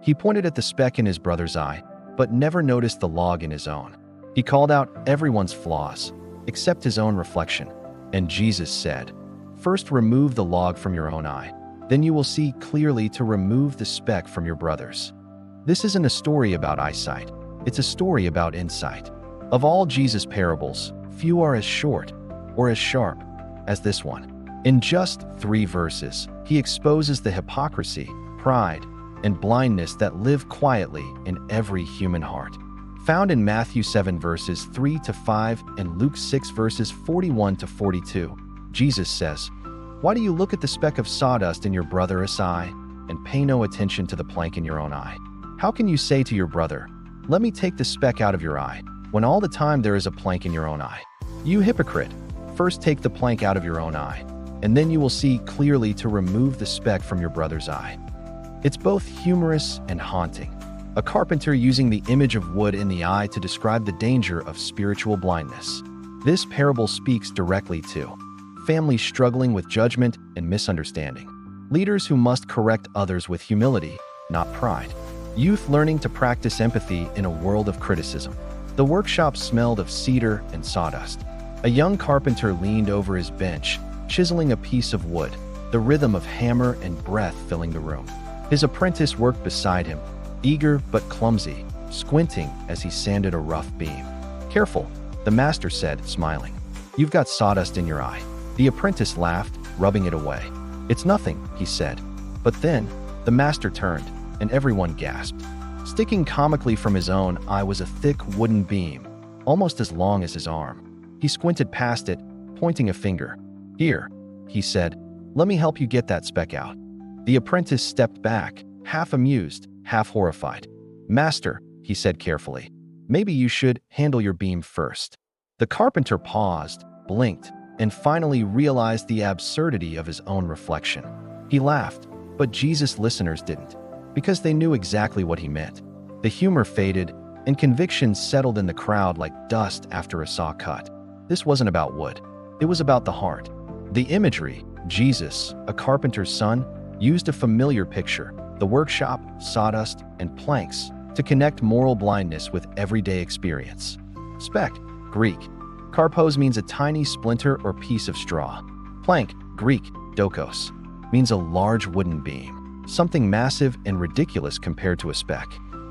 He pointed at the speck in his brother's eye, but never noticed the log in his own. He called out everyone's flaws, except his own reflection. And Jesus said, "First remove the log from your own eye. Then you will see clearly to remove the speck from your brother's." This isn't a story about eyesight. It's a story about insight. Of all Jesus' parables, few are as short or as sharp as this one. In just 3 verses, he exposes the hypocrisy, pride, and blindness that live quietly in every human heart. Found in Matthew 7 verses 3 to 5 and Luke 6 verses 41 to 42, Jesus says, "Why do you look at the speck of sawdust in your brother's eye and pay no attention to the plank in your own eye? How can you say to your brother, 'Let me take the speck out of your eye,' when all the time there is a plank in your own eye? You hypocrite, first take the plank out of your own eye, and then you will see clearly to remove the speck from your brother's eye." It's both humorous and haunting. A carpenter using the image of wood in the eye to describe the danger of spiritual blindness. This parable speaks directly to families struggling with judgment and misunderstanding, leaders who must correct others with humility, not pride, youth learning to practice empathy in a world of criticism. The workshop smelled of cedar and sawdust. A young carpenter leaned over his bench, chiseling a piece of wood, the rhythm of hammer and breath filling the room. His apprentice worked beside him, eager but clumsy, squinting as he sanded a rough beam. "Careful," the master said, smiling. "You've got sawdust in your eye." The apprentice laughed, rubbing it away. "It's nothing," he said. But then, the master turned, and everyone gasped. Sticking comically from his own eye was a thick wooden beam, almost as long as his arm. He squinted past it, pointing a finger. "Here," he said, "let me help you get that speck out." The apprentice stepped back, half amused, half horrified. "Master," he said carefully, "maybe you should handle your beam first." The carpenter paused, blinked, and finally realized the absurdity of his own reflection. He laughed, but Jesus' listeners didn't, because they knew exactly what he meant. The humor faded, and conviction settled in the crowd like dust after a saw cut. This wasn't about wood. It was about the heart. The imagery, Jesus, a carpenter's son, used a familiar picture, the workshop, sawdust, and planks, to connect moral blindness with everyday experience. Speck, Greek. Karpos means a tiny splinter or piece of straw. Plank, Greek, dokos, means a large wooden beam, something massive and ridiculous compared to a speck.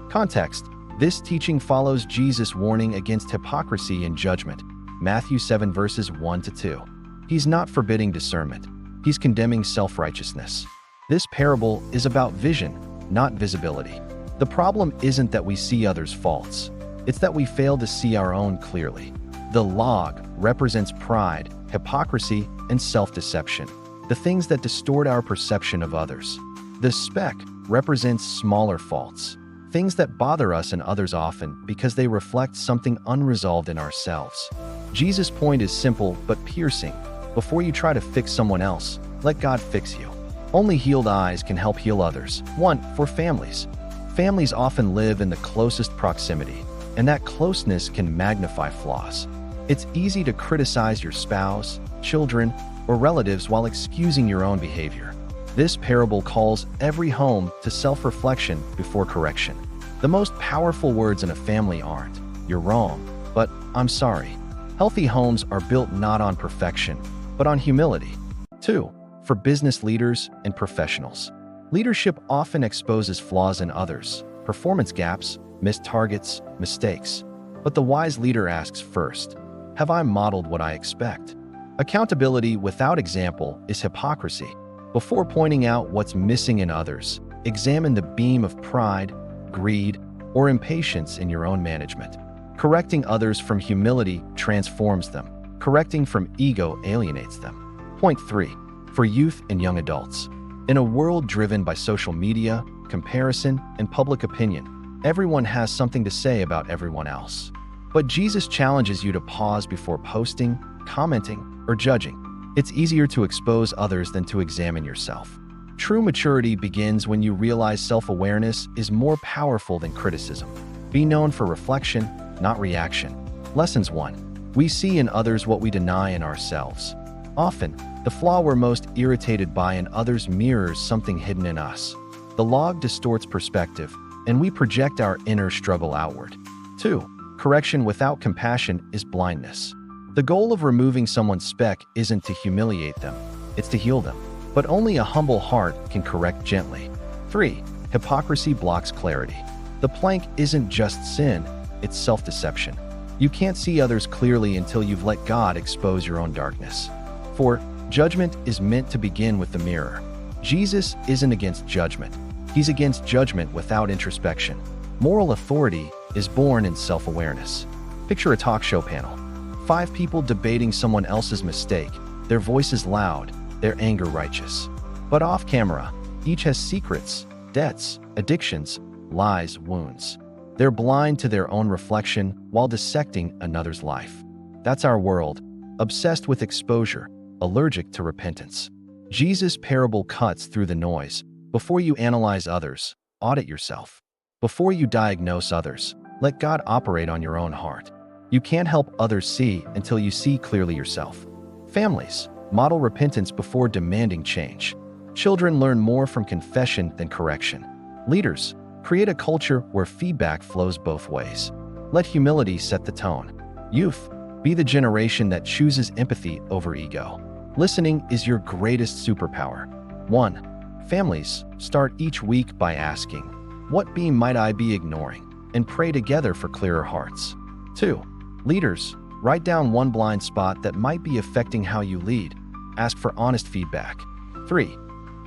Context: this teaching follows Jesus' warning against hypocrisy and judgment, Matthew 7 verses 1 to 2. He's not forbidding discernment. He's condemning self-righteousness. This parable is about vision, not visibility. The problem isn't that we see others' faults. It's that we fail to see our own clearly. The log represents pride, hypocrisy, and self-deception, the things that distort our perception of others. The speck represents smaller faults, things that bother us and others often because they reflect something unresolved in ourselves. Jesus' point is simple but piercing. Before you try to fix someone else, let God fix you. Only healed eyes can help heal others. 1. For families. Families often live in the closest proximity, and that closeness can magnify flaws. It's easy to criticize your spouse, children, or relatives while excusing your own behavior. This parable calls every home to self-reflection before correction. The most powerful words in a family aren't, "You're wrong," but "I'm sorry." Healthy homes are built not on perfection, but on humility. 2. For business leaders and professionals. Leadership often exposes flaws in others, performance gaps, missed targets, mistakes. But the wise leader asks first, "Have I modeled what I expect?" Accountability without example is hypocrisy. Before pointing out what's missing in others, examine the beam of pride, greed, or impatience in your own management. Correcting others from humility transforms them. Correcting from ego alienates them. Point 3. For youth and young adults. In a world driven by social media, comparison, and public opinion, everyone has something to say about everyone else. But Jesus challenges you to pause before posting, commenting, or judging. It's easier to expose others than to examine yourself. True maturity begins when you realize self-awareness is more powerful than criticism. Be known for reflection, not reaction. Lessons 1. We see in others what we deny in ourselves. Often, the flaw we're most irritated by in others mirrors something hidden in us. The log distorts perspective, and we project our inner struggle outward. 2. Correction without compassion is blindness. The goal of removing someone's speck isn't to humiliate them, it's to heal them. But only a humble heart can correct gently. 3. Hypocrisy blocks clarity. The plank isn't just sin, it's self-deception. You can't see others clearly until you've let God expose your own darkness. 4. Judgment is meant to begin with the mirror. Jesus isn't against judgment. He's against judgment without introspection. Moral authority is born in self-awareness. Picture a talk show panel. 5 people debating someone else's mistake, their voices loud, their anger righteous. But off camera, each has secrets, debts, addictions, lies, wounds. They're blind to their own reflection while dissecting another's life. That's our world, obsessed with exposure, allergic to repentance. Jesus' parable cuts through the noise. Before you analyze others, audit yourself. Before you diagnose others, let God operate on your own heart. You can't help others see until you see clearly yourself. Families, model repentance before demanding change. Children learn more from confession than correction. Leaders, create a culture where feedback flows both ways. Let humility set the tone. Youth, be the generation that chooses empathy over ego. Listening is your greatest superpower. 1. Families, start each week by asking, "What beam might I be ignoring?" and pray together for clearer hearts. 2. Leaders, write down one blind spot that might be affecting how you lead. Ask for honest feedback. 3.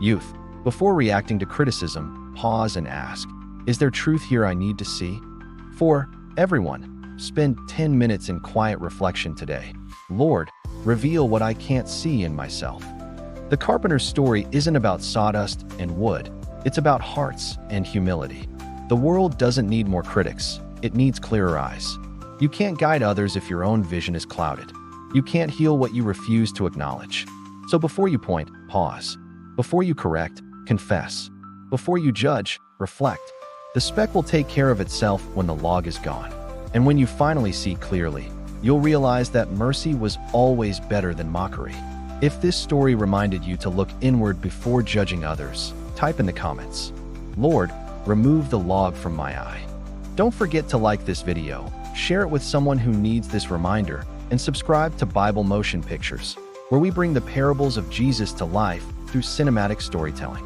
Youth, before reacting to criticism, pause and ask, "Is there truth here I need to see?" 4. Everyone, spend 10 minutes in quiet reflection today. Lord, reveal what I can't see in myself. The carpenter's story isn't about sawdust and wood. It's about hearts and humility. The world doesn't need more critics. It needs clearer eyes. You can't guide others if your own vision is clouded. You can't heal what you refuse to acknowledge. So before you point, pause. Before you correct, confess. Before you judge, reflect. The speck will take care of itself when the log is gone. And when you finally see clearly, you'll realize that mercy was always better than mockery. If this story reminded you to look inward before judging others, type in the comments, "Lord, remove the log from my eye." Don't forget to like this video, share it with someone who needs this reminder, and subscribe to Bible Motion Pictures, where we bring the parables of Jesus to life through cinematic storytelling.